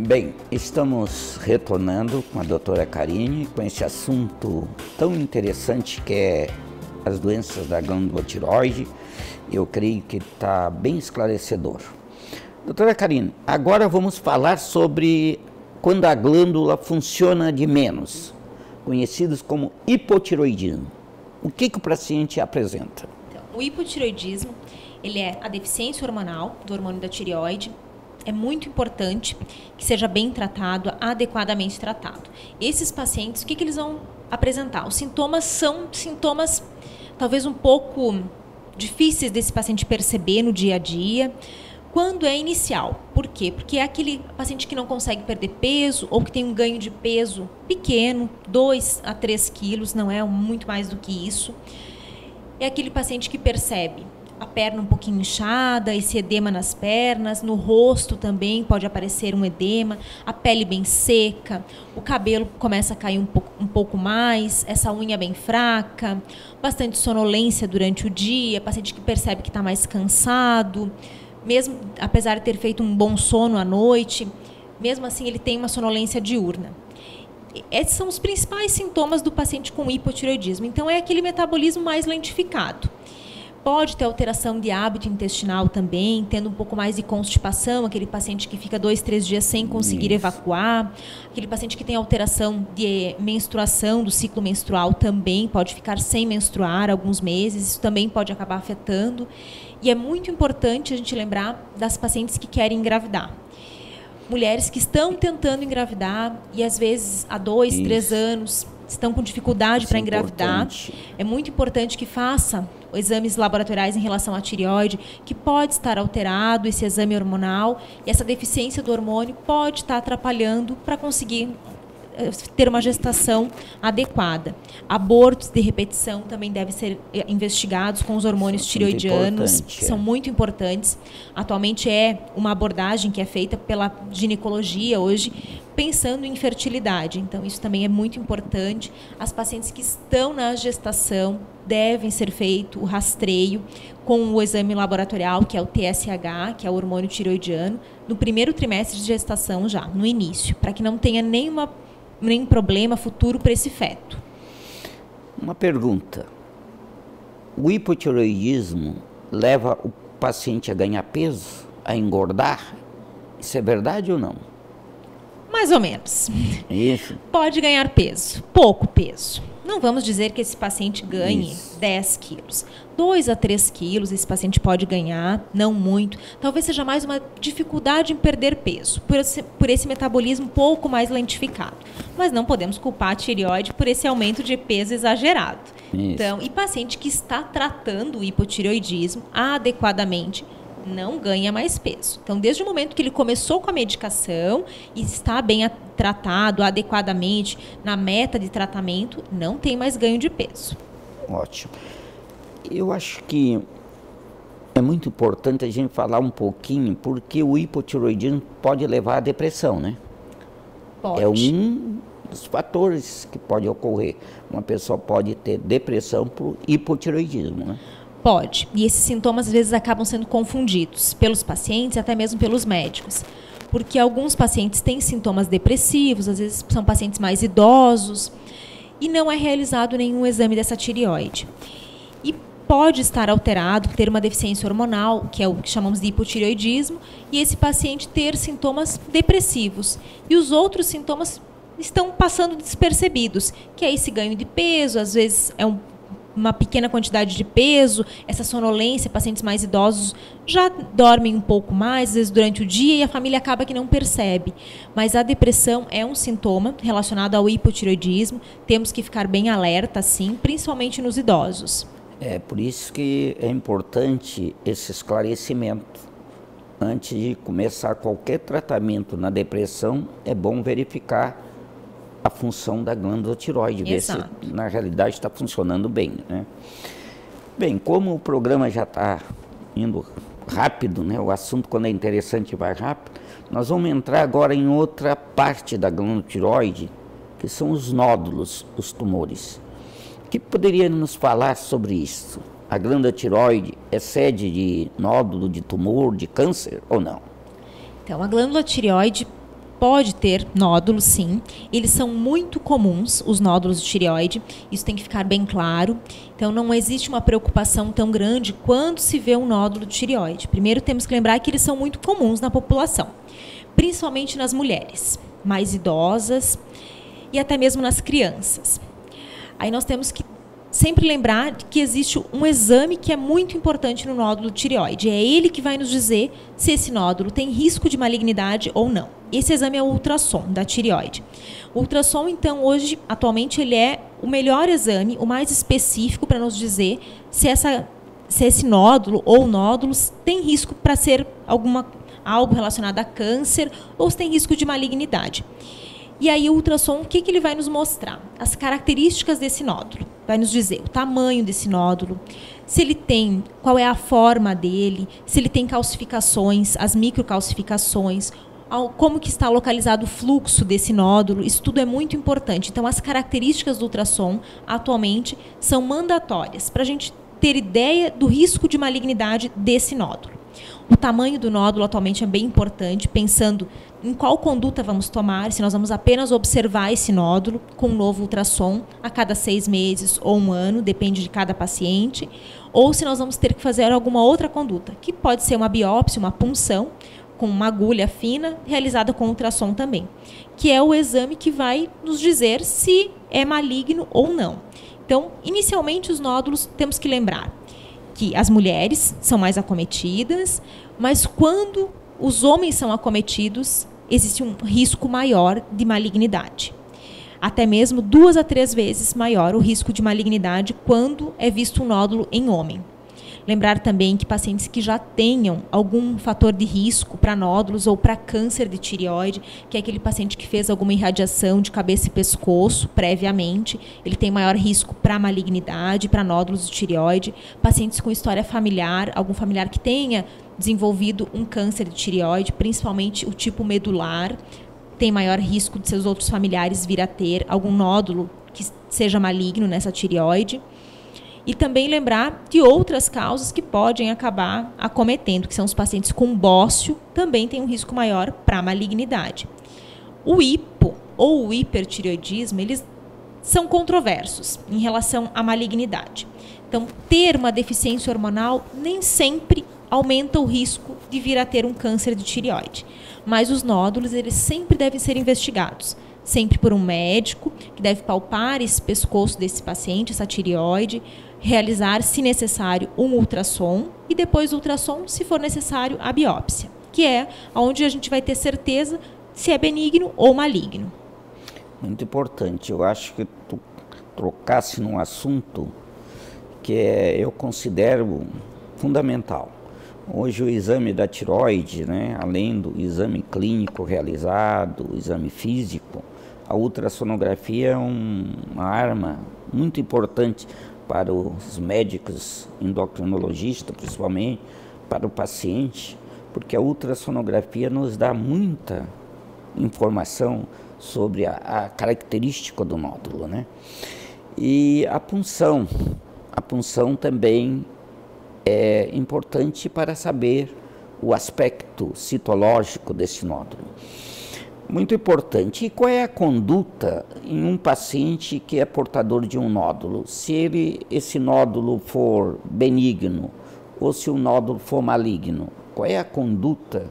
Bem, estamos retornando com a doutora Karine com esse assunto tão interessante que é as doenças da glândula tireoide. Eu creio que está bem esclarecedor. Doutora Karine, agora vamos falar sobre quando a glândula funciona de menos, conhecidos como hipotireoidismo. O que o paciente apresenta? Então, o hipotireoidismo, ele é a deficiência hormonal do hormônio da tireoide. É muito importante que seja bem tratado, adequadamente tratado. Esses pacientes, o que eles vão apresentar? Os sintomas são sintomas talvez um pouco difíceis desse paciente perceber no dia a dia, quando é inicial. Por quê? Porque é aquele paciente que não consegue perder peso ou que tem um ganho de peso pequeno, 2 a 3 quilos, não é muito mais do que isso. É aquele paciente que percebe a perna um pouquinho inchada, esse edema nas pernas, no rosto também pode aparecer um edema, a pele bem seca, o cabelo começa a cair um pouco mais, essa unha bem fraca, bastante sonolência durante o dia, paciente que percebe que está mais cansado, mesmo apesar de ter feito um bom sono à noite, mesmo assim ele tem uma sonolência diurna. Esses são os principais sintomas do paciente com hipotireoidismo. Então é aquele metabolismo mais lentificado. Pode ter alteração de hábito intestinal também, tendo um pouco mais de constipação, aquele paciente que fica 2, 3 dias sem conseguir evacuar, aquele paciente que tem alteração de menstruação, do ciclo menstrual também pode ficar sem menstruar alguns meses, isso também pode acabar afetando. E é muito importante a gente lembrar das pacientes que querem engravidar. Mulheres que estão tentando engravidar e às vezes há 2, 3 anos estão com dificuldade para engravidar. É muito importante que faça exames laboratoriais em relação à tireoide, que pode estar alterado esse exame hormonal e essa deficiência do hormônio pode estar atrapalhando para conseguir ter uma gestação adequada. Abortos de repetição também devem ser investigados com os hormônios tireoidianos, que são muito importantes. Atualmente é uma abordagem que é feita pela ginecologia hoje, pensando em fertilidade. Então, isso também é muito importante. As pacientes que estão na gestação devem ser feito o rastreio com o exame laboratorial, que é o TSH, que é o hormônio tireoidiano, no primeiro trimestre de gestação já, no início, para que não tenha nenhum problema futuro para esse feto. Uma pergunta. O hipotireoidismo leva o paciente a ganhar peso, a engordar? Isso é verdade ou não? Mais ou menos. Isso. Pode ganhar peso, pouco peso. Não vamos dizer que esse paciente ganhe 10 quilos. 2 a 3 quilos esse paciente pode ganhar, não muito. Talvez seja mais uma dificuldade em perder peso, por esse metabolismo um pouco mais lentificado. Mas não podemos culpar a tireoide por esse aumento de peso exagerado. Então, e paciente que está tratando o hipotireoidismo adequadamente, não ganha mais peso. Então, desde o momento que ele começou com a medicação e está bem tratado adequadamente na meta de tratamento, não tem mais ganho de peso. Ótimo. Eu acho que é muito importante a gente falar um pouquinho, porque o hipotireoidismo pode levar à depressão, né? Pode. É um dos fatores que pode ocorrer. Uma pessoa pode ter depressão por hipotireoidismo, né? Pode. E esses sintomas, às vezes, acabam sendo confundidos pelos pacientes e até mesmo pelos médicos. Porque alguns pacientes têm sintomas depressivos, às vezes são pacientes mais idosos, e não é realizado nenhum exame dessa tireoide. E pode estar alterado, ter uma deficiência hormonal, que é o que chamamos de hipotireoidismo, e esse paciente ter sintomas depressivos. E os outros sintomas estão passando despercebidos, que é esse ganho de peso, às vezes é uma pequena quantidade de peso, essa sonolência, pacientes mais idosos já dormem um pouco mais, às vezes durante o dia, e a família acaba que não percebe. Mas a depressão é um sintoma relacionado ao hipotireoidismo, temos que ficar bem alerta, sim, principalmente nos idosos. É por isso que é importante esse esclarecimento. Antes de começar qualquer tratamento na depressão, é bom verificar a função da glândula tireoide, ver se na realidade está funcionando bem, né? Bem, como o programa já está indo rápido, né? O assunto, quando é interessante, vai rápido. Nós vamos entrar agora em outra parte da glândula tireoide, que são os nódulos, os tumores. O que poderia nos falar sobre isso? A glândula tireoide é sede de nódulo, de tumor, de câncer ou não? Então, a glândula tireoide pode ter nódulos, sim. Eles são muito comuns, os nódulos de tireoide. Isso tem que ficar bem claro. Então, não existe uma preocupação tão grande quando se vê um nódulo de tireoide. Primeiro, temos que lembrar que eles são muito comuns na população, principalmente nas mulheres mais idosas e até mesmo nas crianças. Aí nós temos que sempre lembrar que existe um exame que é muito importante no nódulo de tireoide. É ele que vai nos dizer se esse nódulo tem risco de malignidade ou não. Esse exame é o ultrassom da tireoide. O ultrassom, então, hoje, atualmente, ele é o melhor exame, o mais específico para nos dizer se esse nódulo ou nódulos tem risco para ser algo relacionado a câncer ou se tem risco de malignidade. E aí o ultrassom, o que ele vai nos mostrar? As características desse nódulo. Vai nos dizer o tamanho desse nódulo, se ele tem, qual é a forma dele, se ele tem calcificações, as microcalcificações, como que está localizado o fluxo desse nódulo. Isso tudo é muito importante. Então, as características do ultrassom, atualmente, são mandatórias para a gente ter ideia do risco de malignidade desse nódulo. O tamanho do nódulo atualmente é bem importante, pensando em qual conduta vamos tomar, se nós vamos apenas observar esse nódulo com um novo ultrassom a cada 6 meses ou 1 ano, depende de cada paciente, ou se nós vamos ter que fazer alguma outra conduta, que pode ser uma biópsia, uma punção, com uma agulha fina, realizada com ultrassom também, que é o exame que vai nos dizer se é maligno ou não. Então, inicialmente, os nódulos, temos que lembrar que as mulheres são mais acometidas, mas quando os homens são acometidos, existe um risco maior de malignidade. Até mesmo 2 a 3 vezes maior o risco de malignidade quando é visto um nódulo em homem. Lembrar também que pacientes que já tenham algum fator de risco para nódulos ou para câncer de tireoide, que é aquele paciente que fez alguma irradiação de cabeça e pescoço previamente, ele tem maior risco para malignidade, para nódulos de tireoide. Pacientes com história familiar, algum familiar que tenha desenvolvido um câncer de tireoide, principalmente o tipo medular, tem maior risco de seus outros familiares vir a ter algum nódulo que seja maligno nessa tireoide. E também lembrar de outras causas que podem acabar acometendo, que são os pacientes com bócio, também tem um risco maior para malignidade. O hipo ou o hipertireoidismo, eles são controversos em relação à malignidade. Então, ter uma deficiência hormonal nem sempre aumenta o risco de vir a ter um câncer de tireoide. Mas os nódulos, eles sempre devem ser investigados. Sempre por um médico, que deve palpar esse pescoço desse paciente, essa tireoide, realizar, se necessário, um ultrassom e depois do ultrassom, se for necessário, a biópsia, que é onde a gente vai ter certeza se é benigno ou maligno. Muito importante. Eu acho que tu trocasse num assunto que eu considero fundamental. Hoje o exame da tireoide, né, além do exame clínico realizado, o exame físico, a ultrassonografia é uma arma muito importante para os médicos endocrinologistas, principalmente para o paciente, porque a ultrassonografia nos dá muita informação sobre a característica do nódulo, né? E a punção também é importante para saber o aspecto citológico desse nódulo. Muito importante. E qual é a conduta em um paciente que é portador de um nódulo? Se esse nódulo for benigno ou se o nódulo for maligno, qual é a conduta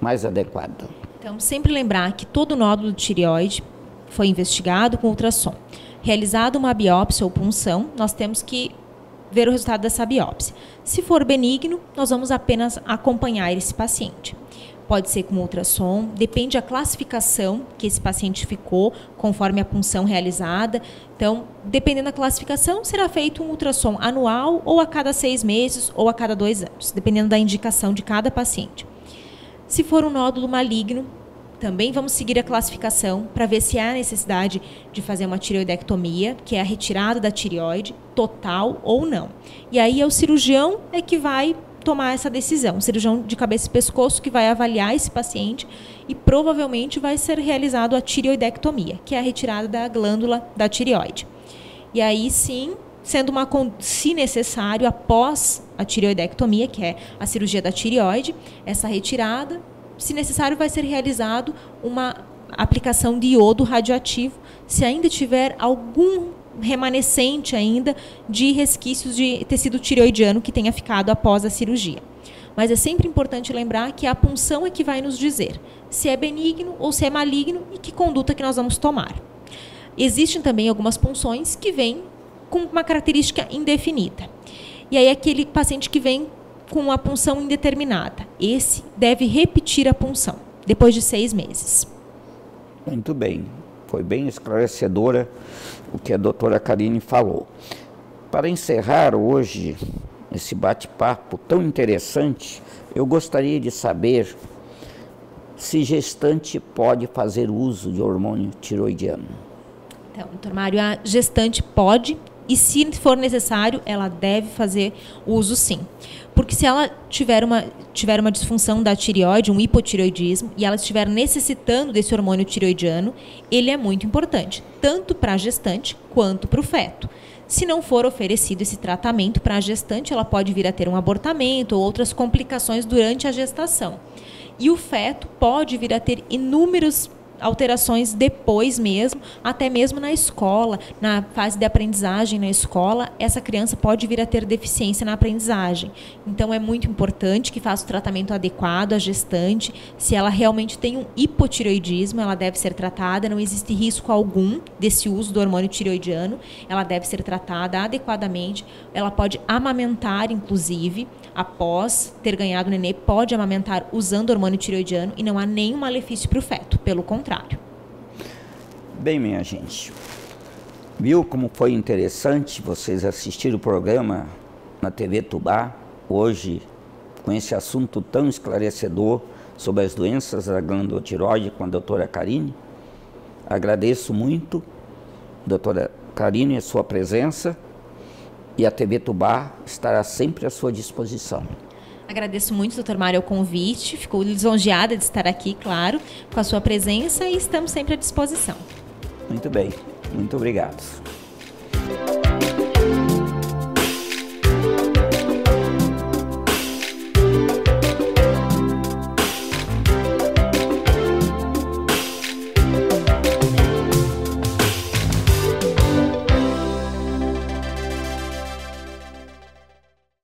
mais adequada? Então, sempre lembrar que todo nódulo de tireoide foi investigado com ultrassom. Realizada uma biópsia ou punção, nós temos que ver o resultado dessa biópsia. Se for benigno, nós vamos apenas acompanhar esse paciente. Pode ser com ultrassom, depende da classificação que esse paciente ficou, conforme a punção realizada. Então, dependendo da classificação, será feito um ultrassom anual ou a cada 6 meses ou a cada 2 anos, dependendo da indicação de cada paciente. Se for um nódulo maligno, também vamos seguir a classificação para ver se há necessidade de fazer uma tireoidectomia, que é a retirada da tireoide, total ou não. E aí é o cirurgião que vai tomar essa decisão, o cirurgião de cabeça e pescoço que vai avaliar esse paciente e provavelmente vai ser realizado a tireoidectomia, que é a retirada da glândula da tireoide. E aí sim, se necessário, após a tireoidectomia, que é a cirurgia da tireoide, essa retirada se necessário, vai ser realizado uma aplicação de iodo radioativo, se ainda tiver algum remanescente ainda de resquícios de tecido tireoidiano que tenha ficado após a cirurgia. Mas é sempre importante lembrar que a punção é que vai nos dizer se é benigno ou se é maligno e que conduta que nós vamos tomar. Existem também algumas punções que vêm com uma característica indefinida. E aí aquele paciente que vem com a punção indeterminada, esse deve repetir a punção depois de 6 meses. Muito bem, foi bem esclarecedora o que a doutora Karine falou. Para encerrar hoje esse bate-papo tão interessante, eu gostaria de saber se gestante pode fazer uso de hormônio tireoidiano. Então, doutor Mário, a gestante pode, e se for necessário, ela deve fazer uso sim. Porque se ela tiver uma disfunção da tireoide, um hipotireoidismo, e ela estiver necessitando desse hormônio tireoidiano, ele é muito importante, tanto para a gestante quanto para o feto. Se não for oferecido esse tratamento para a gestante, ela pode vir a ter um abortamento ou outras complicações durante a gestação. E o feto pode vir a ter inúmeras alterações depois mesmo, até mesmo na escola, na fase de aprendizagem na escola, essa criança pode vir a ter deficiência na aprendizagem. Então é muito importante que faça o tratamento adequado à gestante. Se ela realmente tem um hipotireoidismo, ela deve ser tratada, não existe risco algum desse uso do hormônio tireoidiano, ela deve ser tratada adequadamente, ela pode amamentar, inclusive, após ter ganhado o nenê, pode amamentar usando hormônio tireoidiano e não há nenhum malefício para o feto, pelo contrário. Bem, minha gente, viu como foi interessante vocês assistirem o programa na TV Tubá, hoje, com esse assunto tão esclarecedor sobre as doenças da glândula tireoide com a doutora Karine? Agradeço muito, doutora Karine, a sua presença, e a TV Tubá estará sempre à sua disposição. Agradeço muito, doutor Mário, o convite. Fico lisonjeada de estar aqui, claro, com a sua presença, e estamos sempre à disposição. Muito bem. Muito obrigado.